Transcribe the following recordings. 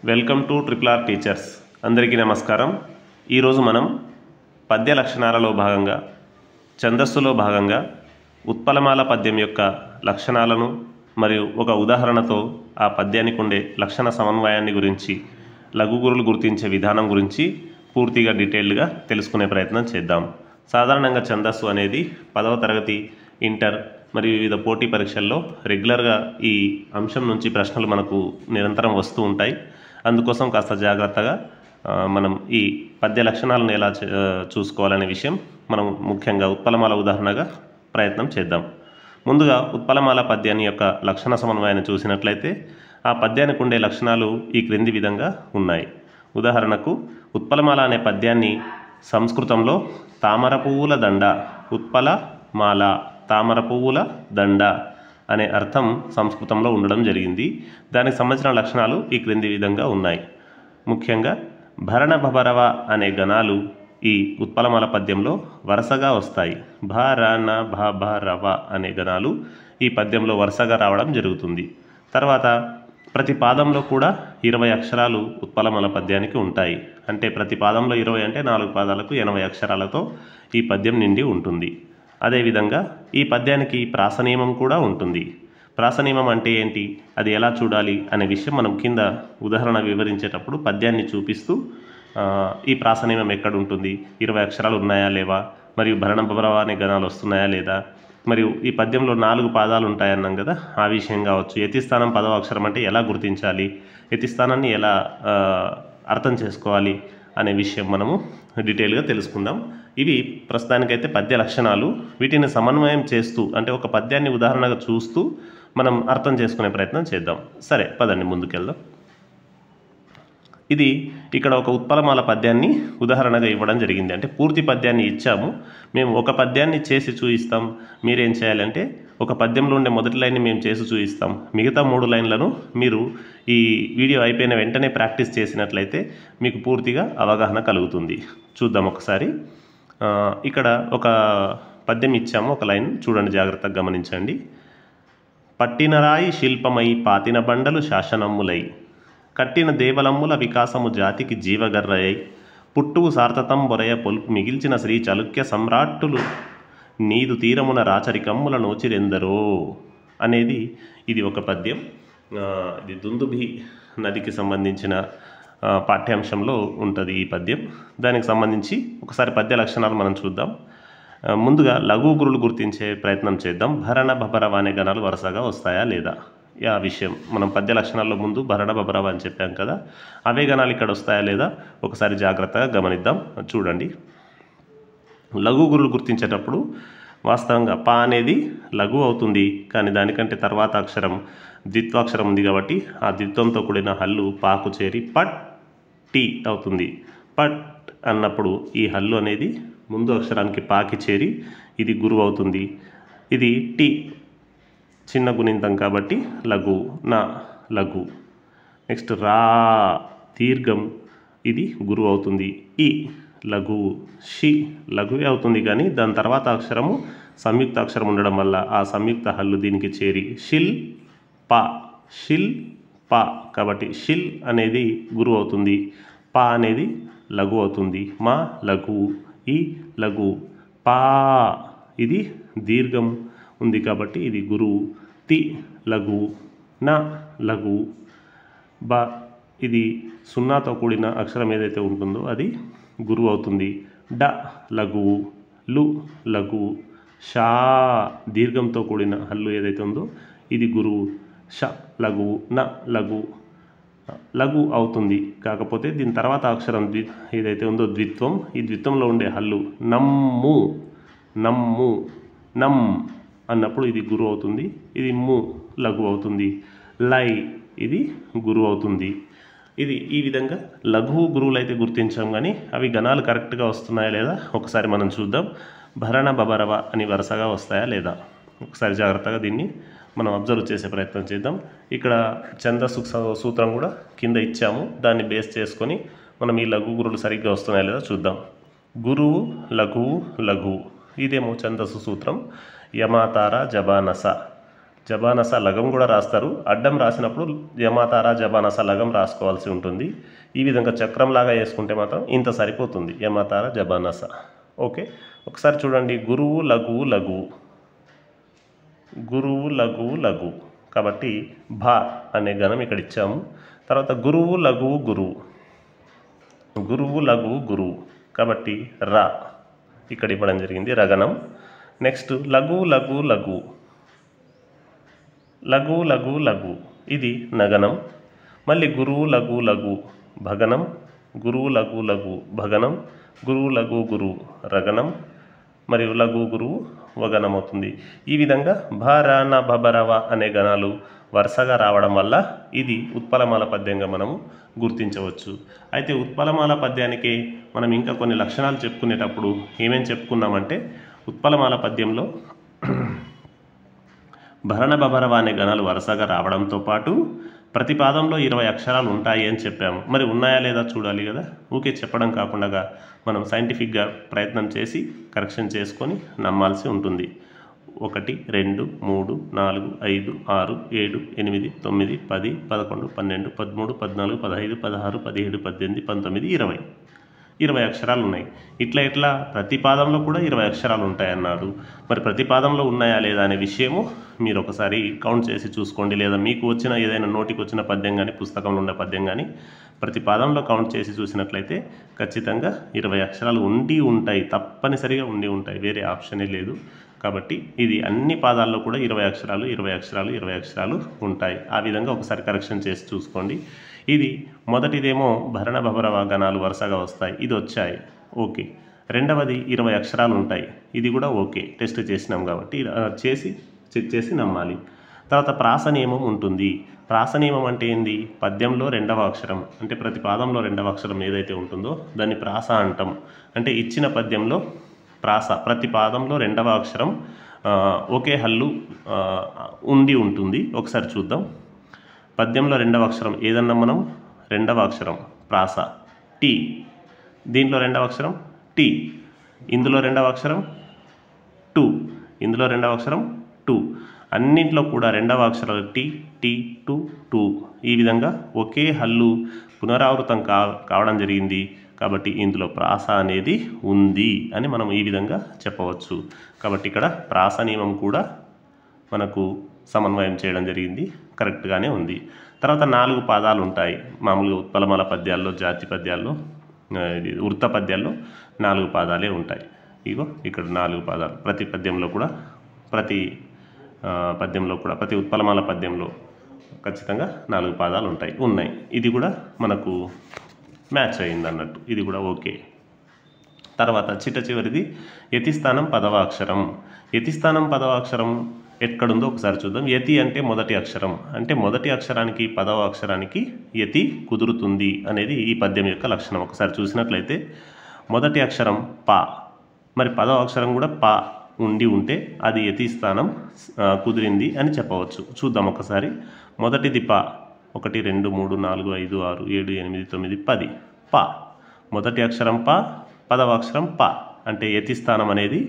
Welcome to triple R teachers. అందరికీ నమస్కారం. ఈరోజు మనం పద్య లక్షణాలలో భాగంగా ఛందస్సులో భాగంగా ఉత్పలమాల పద్యం యొక్క లక్షణాలను మరియు ఒక ఉదాహరణతో ఆ పద్యానికి ఉండే లక్షణ సమన్వయాన్ని గురించి, లఘుగురులు గుర్తించే విధానం గురించి పూర్తిగా డీటెయిల్డ్గా తెలుసుకునే ప్రయత్నం చేద్దాం. సాధారణంగా ఛందస్సు అనేది 10వ తరగతి, ఇంటర్ మరియు వివిధ పోటీ పరీక్షల్లో రెగ్యులర్గా ఈ అంశం నుంచి ప్రశ్నలు మనకు నిరంతరం వస్తూ ఉంటాయి. అందుకోసం కాస్త జాగ్రత్తగా మనం ఈ పద్య లక్షణాలను ఎలా చూసుకోవాలనే విషయం మనం ముఖ్యంగా ఉత్పలమాల ఉదాహరణగా ప్రయత్నం చేద్దాం. ముందుగా ఉత్పలమాల పద్యాన్ని యొక్క లక్షణ సమన్వయాన్ని చూసినట్లయితే ఆ పద్యానికి ఉండే లక్షణాలు ఈ క్రింది విధంగా ఉన్నాయి. ఉదాహరణకు ఉత్పలమాల అనే పద్యాన్ని సంస్కృతంలో తామర పువ్వుల దండ, ఉత్పలమాల తామర పువ్వుల దండ అనే అర్థం సంస్కృతంలో ఉండడం జరిగింది. దానికి సంబంధించిన లక్షణాలు ఈ క్రింది విధంగా ఉన్నాయి. ముఖ్యంగా భరణ భబరవ అనే గణాలు ఈ ఉత్పలమాల పద్యంలో వరుసగా వస్తాయి. భరణ భబరవ అనే గణాలు ఈ పద్యంలో వరుసగా రావడం జరుగుతుంది. తర్వాత ప్రతి పాదంలో కూడా 20 అక్షరాలు ఉత్పలమాల పద్యానికి ఉంటాయి. అంటే ప్రతి పాదంలో 20 అంటే 4 పాదాలకు 80 అక్షరాలతో ఈ పద్యం నిండి ఉంటుంది. అదేవిధంగా ఈ పద్యానికి ప్రాసనియమం కూడా ఉంటుంది. ప్రాసనియమం అంటే ఏంటి, అది ఎలా చూడాలి అనే విషయం మనం కింద ఉదాహరణ వివరించేటప్పుడు పద్యాన్ని చూపిస్తూ ఈ ప్రాసనియమం ఎక్కడ ఉంటుంది, 20 అక్షరాలు ఉన్నాయా లేవా, మరియు భరణ భబరవ అనే గణాలు వస్తున్నాయా లేదా, మరియు ఈ పద్యంలో 4 పాదాలు ఉంటాయన్నాం కదా, ఆ విషయం కావచ్చు. యతిస్థానం 10వ అక్షరం అంటే ఎలా గుర్తించాలి, యతిస్థానాన్ని ఎలా అర్థం చేసుకోవాలి అనే విషయం మనము డీటెయిల్గా తెలుసుకుందాం. ఇవి ప్రస్తుతానికైతే పద్య లక్షణాలు. వీటిని సమన్వయం చేస్తూ, అంటే ఒక పద్యాన్ని ఉదాహరణగా చూస్తూ మనం అర్థం చేసుకునే ప్రయత్నం చేద్దాం. సరే, పదండి ముందుకెళ్దాం. ఇది ఇక్కడ ఒక ఉత్పలమాల పద్యాన్ని ఉదాహరణగా ఇవ్వడం జరిగింది. అంటే పూర్తి పద్యాన్ని ఇచ్చాము, మేము ఒక పద్యాన్ని చేసి చూపిస్తాం. మీరేం చేయాలంటే ఒక పద్యంలో ఉండే మొదటి లైన్ని మేము చేసి చూపిస్తాం, మిగతా 3 లైన్లను మీరు ఈ వీడియో అయిపోయిన వెంటనే ప్రాక్టీస్ చేసినట్లయితే మీకు పూర్తిగా అవగాహన కలుగుతుంది. చూద్దాం ఒకసారి. ఇక్కడ ఒక పద్యం ఇచ్చాము, ఒక లైన్ చూడండి, జాగ్రత్తగా గమనించండి. పట్టినరాయి శిల్పమై పాతిన బండలు శాసనమ్ములై, కట్టిన దేవలమ్ముల వికాసము జాతికి జీవగర్రయై, పుట్టువు సార్థతం బొరయ పొల్పు మిగిల్చిన శ్రీ చాళుక్య సమ్రాట్టులు నీదు తీరమున రాచరికమ్ముల నోచిరెందరో అనేది ఇది ఒక పద్యం. ఇది దుందుభి నదికి సంబంధించిన పాఠ్యాంశంలో ఉంటుంది ఈ పద్యం. దానికి సంబంధించి ఒకసారి పద్య లక్షణాలు మనం చూద్దాం. ముందుగా లఘు గురులు గుర్తించే ప్రయత్నం చేద్దాం. భరణ భబరవ అనే గణాలు వరుసగా వస్తాయా లేదా, ఆ విషయం మనం పద్య లక్షణాల్లో ముందు భరణ భబరవ అని చెప్పాం కదా, అవే గణాలు ఇక్కడ వస్తాయా లేదా ఒకసారి జాగ్రత్తగా గమనిద్దాం. చూడండి, లఘు గురులు గుర్తించేటప్పుడు వాస్తవంగా ప అనేది లఘు అవుతుంది, కానీ దానికంటే తర్వాత అక్షరం ద్విత్వాక్షరం ఉంది కాబట్టి ఆ ద్విత్వంతో కూడిన హల్లు పాకు చేరి పట్ టి అవుతుంది. పట్ అన్నప్పుడు ఈ హల్లు అనేది ముందు అక్షరానికి పాకి చేరి ఇది గురువు అవుతుంది. ఇది టి చిన్న గుణింతం కాబట్టి లఘు, నా లఘు. నెక్స్ట్ రా దీర్ఘం, ఇది గురువు అవుతుంది. ఈ లఘు, షి లఘువే అవుతుంది, కానీ దాని తర్వాత అక్షరము సంయుక్త అక్షరం ఉండడం వల్ల ఆ సంయుక్త హల్లు దీనికి చేరి షిల్ ప, షిల్ ప కాబట్టి షిల్ అనేది గురువు అవుతుంది, ప అనేది లఘు అవుతుంది. మా లఘు, ఈ లఘు, పా ఇది దీర్ఘం ఉంది కాబట్టి ఇది గురువు. తి లఘు, నా లఘు, బ ఇది సున్నాతో కూడిన అక్షరం ఏదైతే ఉంటుందో అది గురువు అవుతుంది. డ లఘువు, లు లఘువు, షా దీర్ఘంతో కూడిన హల్లు ఏదైతే ఉందో ఇది గురువు. ష లఘువు, న లఘు, లఘు అవుతుంది. కాకపోతే దీని తర్వాత అక్షరం ఏదైతే ఉందో ద్విత్వం, ఈ ద్విత్వంలో ఉండే హల్లు నమ్ము, నమ్ము, నమ్ అన్నప్పుడు ఇది గురువు అవుతుంది. ఇది ము లఘు అవుతుంది. లై ఇది గురువు అవుతుంది. ఇది ఈ విధంగా లఘువు గురువులు అయితే గుర్తించాం, కానీ అవి గణాలు కరెక్ట్గా వస్తున్నాయా లేదా ఒకసారి మనం చూద్దాం. భరణ భబరవ అని వరుసగా వస్తాయా లేదా ఒకసారి జాగ్రత్తగా దీన్ని మనం అబ్జర్వ్ చేసే ప్రయత్నం చేద్దాం. ఇక్కడ ఛందస్సు సూత్రం కూడా కింద ఇచ్చాము, దాన్ని బేస్ చేసుకొని మనం ఈ లఘు గురువులు సరిగ్గా వస్తున్నాయా లేదా చూద్దాం. గురువు లఘువు లఘువు, ఇదేమో ఛందస్సు సూత్రం. యమాతార జబానస, జబానస లగం కూడా రాస్తారు. అడ్డం రాసినప్పుడు యమాతారా జబానస లగం రాసుకోవాల్సి ఉంటుంది. ఈ విధంగా చక్రంలాగా వేసుకుంటే మాత్రం ఇంత సరిపోతుంది, యమాతారా జబానస. ఓకే, ఒకసారి చూడండి. గురువు లఘువు లఘువు, గురువు లఘువు లఘువు, కాబట్టి భా అనే గణం ఇక్కడ ఇచ్చాము. తర్వాత గురువు లఘువు గురువు, గురువు లఘువు గురువు, కాబట్టి రా ఇక్కడ ఇవ్వడం జరిగింది, రగణం. నెక్స్ట్ లఘువు లఘువు లఘువు, లఘువు లఘువు లఘువు, ఇది నగనం. మళ్ళీ గురువు లఘువు లఘువు భగనం, గురువు లఘువు లఘువు భగనం, గురువు లఘువు గురువు రగనం, మరియు లఘువు గురువు వగనం అవుతుంది. ఈ విధంగా భరణ భబరవ అనే గణాలు వరుసగా రావడం వల్ల ఇది ఉత్పలమాల పద్యంగా మనము గుర్తించవచ్చు. అయితే ఉత్పలమాల పద్యానికి మనం ఇంకా కొన్ని లక్షణాలు చెప్పుకునేటప్పుడు ఏమేం చెప్పుకున్నామంటే, ఉత్పలమాల పద్యంలో భరణ బభరవ అనే గణాలు వరుసగా రావడంతో పాటు ప్రతి పాదంలో 20 అక్షరాలు ఉంటాయి అని చెప్పాము. మరి ఉన్నాయా లేదా చూడాలి కదా. ఊకే చెప్పడం కాకుండా మనం సైంటిఫిక్గా ప్రయత్నం చేసి కరెక్షన్ చేసుకొని నమ్మాల్సి ఉంటుంది. 1 2 3 4 5 6 7 8 9 10 11 12 13 14 15 16 17 18 19 20 అక్షరాలు ఉన్నాయి. ఇట్లా ప్రతి పాదంలో కూడా 20 అక్షరాలు ఉంటాయన్నాడు. మరి ప్రతి పాదంలో ఉన్నాయా లేదా అనే విషయము మీరు ఒకసారి కౌంట్ చేసి చూసుకోండి. లేదా మీకు వచ్చిన ఏదైనా నోటికి వచ్చిన పద్యం కానీ, పుస్తకంలో ఉన్న పద్యం కానీ ప్రతి పాదంలో కౌంట్ చేసి చూసినట్లయితే ఖచ్చితంగా 20 అక్షరాలు ఉండి ఉంటాయి, తప్పనిసరిగా ఉండి ఉంటాయి, వేరే ఆప్షనే లేదు. కాబట్టి ఇది అన్ని పాదాల్లో కూడా 20 అక్షరాలు 20 అక్షరాలు 20 అక్షరాలు ఉంటాయి. ఆ విధంగా ఒకసారి కరెక్షన్ చేసి చూసుకోండి. ఇది మొదటిదేమో భరణ భబరవ గణాలు వరుసగా వస్తాయి, ఇది వచ్చాయి, ఓకే. రెండవది 20 అక్షరాలు ఉంటాయి, ఇది కూడా ఓకే, టెస్ట్ చేసినాం కాబట్టి చెక్ చేసి నమ్మాలి. తర్వాత ప్రాస నియమం ఉంటుంది. ప్రాస నియమం అంటే ఏంది? పద్యంలో 2వ అక్షరం, అంటే ప్రతి పాదంలో 2వ అక్షరం ఏదైతే ఉంటుందో దాన్ని ప్రాస అంటాం. అంటే ఇచ్చిన పద్యంలో ప్రాస ప్రతి పాదంలో 2వ అక్షరం ఒకే హల్లు ఉండి ఉంటుంది. ఒకసారి చూద్దాం. పద్యంలో 2వ అక్షరం ఏదన్నా మనం 2వ అక్షరం ప్రాస టీ, దీంట్లో 2వ అక్షరం టీ, ఇందులో 2వ అక్షరం టు, ఇందులో 2వ అక్షరం టు, అన్నింట్లో కూడా 2వ అక్షరాలు టీ టీ టు టు, ఈ విధంగా ఒకే హల్లు పునరావృతం కావడం జరిగింది. కాబట్టి ఇందులో ప్రాస అనేది ఉంది అని మనం ఈ విధంగా చెప్పవచ్చు. కాబట్టి ఇక్కడ ప్రాస నియమం కూడా మనకు సమన్వయం చేయడం జరిగింది, కరెక్ట్గానే ఉంది. తర్వాత 4 పాదాలు ఉంటాయి. మామూలుగా ఉత్పలమాల పద్యాల్లో, జాతి పద్యాల్లో, వృత్త పద్యాల్లో 4 పాదాలే ఉంటాయి. ఇగో ఇక్కడ 4 పాదాలు ప్రతి పద్యంలో కూడా, ప్రతి ఉత్పలమాల పద్యంలో ఖచ్చితంగా 4 పాదాలు ఉన్నాయి. ఇది కూడా మనకు మ్యాచ్ అయింది అన్నట్టు, ఇది కూడా ఓకే. తర్వాత చివరిది యతిస్థానం 10వ అక్షరం. యతిస్థానం 10వ అక్షరం ఎక్కడుందో ఒకసారి చూద్దాం. యతి అంటే మొదటి అక్షరం, అంటే మొదటి అక్షరానికి 10వ అక్షరానికి యతి కుదురుతుంది అనేది ఈ పద్యం యొక్క లక్షణం. ఒకసారి చూసినట్లయితే మొదటి అక్షరం పా, మరి 10వ అక్షరం కూడా పా ఉంటే అది యతి స్థానం కుదిరింది అని చెప్పవచ్చు. చూద్దాం ఒకసారి. మొదటిది పా, 1 2 3 4 5 6 7 8 9 10, పా. మొదటి అక్షరం పా, 10వ అక్షరం పా, అంటే యతి స్థానం అనేది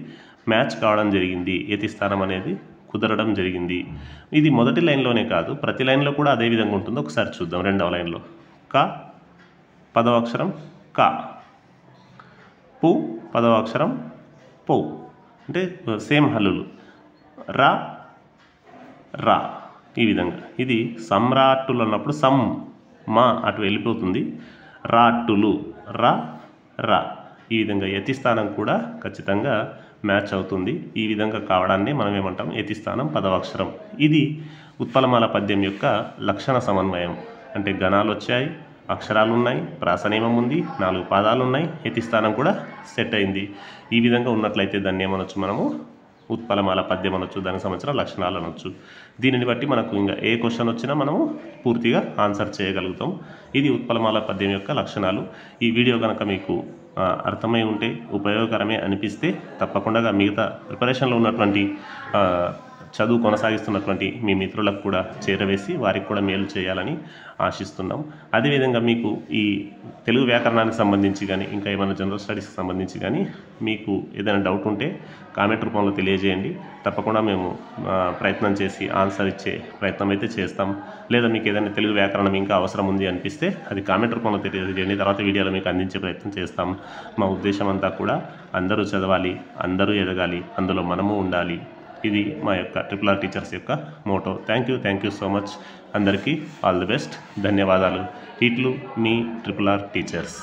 మ్యాచ్ కావడం జరిగింది, యతి స్థానం అనేది కుదరడం జరిగింది. ఇది మొదటి లైన్లోనే కాదు, ప్రతి లైన్లో కూడా అదే విధంగా ఉంటుందో ఒకసారి చూద్దాం. 2వ లైన్లో కా, 10వ అక్షరం కా, పు, 10వ అక్షరం పో, అంటే సేమ్ హల్లులు. రా రా, ఈ విధంగా. ఇది సమ్రాట్టులు అన్నప్పుడు సమ్ మా అటు వెళ్ళిపోతుంది, రాట్టులు రా రా, ఈ విధంగా యతిస్థానం కూడా ఖచ్చితంగా మ్యాచ్ అవుతుంది. ఈ విధంగా కావడాన్ని మనం ఏమంటాం? యతిస్థానం 10వ అక్షరం. ఇది ఉత్పలమాల పద్యం యొక్క లక్షణ సమన్వయం. అంటే గణాలు వచ్చాయి, అక్షరాలు ఉన్నాయి, ప్రాసనియమం ఉంది, 4 పాదాలు ఉన్నాయి, యతిస్థానం కూడా సెట్ అయింది. ఈ విధంగా ఉన్నట్లయితే దాన్ని ఏమనొచ్చు మనము? ఉత్పలమాల పద్యం అనొచ్చు, దానికి సంబంధించిన లక్షణాలు అనొచ్చు. దీనిని బట్టి మనకు ఇంకా ఏ క్వశ్చన్ వచ్చినా మనము పూర్తిగా ఆన్సర్ చేయగలుగుతాం. ఇది ఉత్పలమాల పద్యం యొక్క లక్షణాలు. ఈ వీడియో కనుక మీకు అర్థమై ఉంటే, ఉపయోగకరమే అనిపిస్తే తప్పకుండా మిగతా ప్రిపరేషన్లో ఉన్నటువంటి చదువు కొనసాగిస్తున్నటువంటి మీ మిత్రులకు కూడా చేరవేసి వారికి కూడా మేలు చేయాలని ఆశిస్తున్నాం. అదేవిధంగా మీకు ఈ తెలుగు వ్యాకరణానికి సంబంధించి కానీ ఇంకా ఏమైనా జనరల్ స్టడీస్కి సంబంధించి కానీ మీకు ఏదైనా డౌట్ ఉంటే కామెంట్ రూపంలో తెలియజేయండి. తప్పకుండా మేము ప్రయత్నం చేసి ఆన్సర్ ఇచ్చే ప్రయత్నం అయితే చేస్తాం. లేదా మీకు ఏదైనా తెలుగు వ్యాకరణం ఇంకా అవసరం ఉంది అనిపిస్తే అది కామెంట్ రూపంలో తెలియజేయండి. తర్వాత వీడియోలో మీకు అందించే ప్రయత్నం చేస్తాం. మా ఉద్దేశం అంతా కూడా అందరూ చదవాలి, అందరూ ఎదగాలి, అందులో మనము ఉండాలి. ఇది మా యొక్క RRR టీచర్స్ యొక్క motto. Thank you so much. అందరికీ ఆల్ ది బెస్ట్. ధన్యవాదాలు. ఇట్లు మీ RRR టీచర్స్.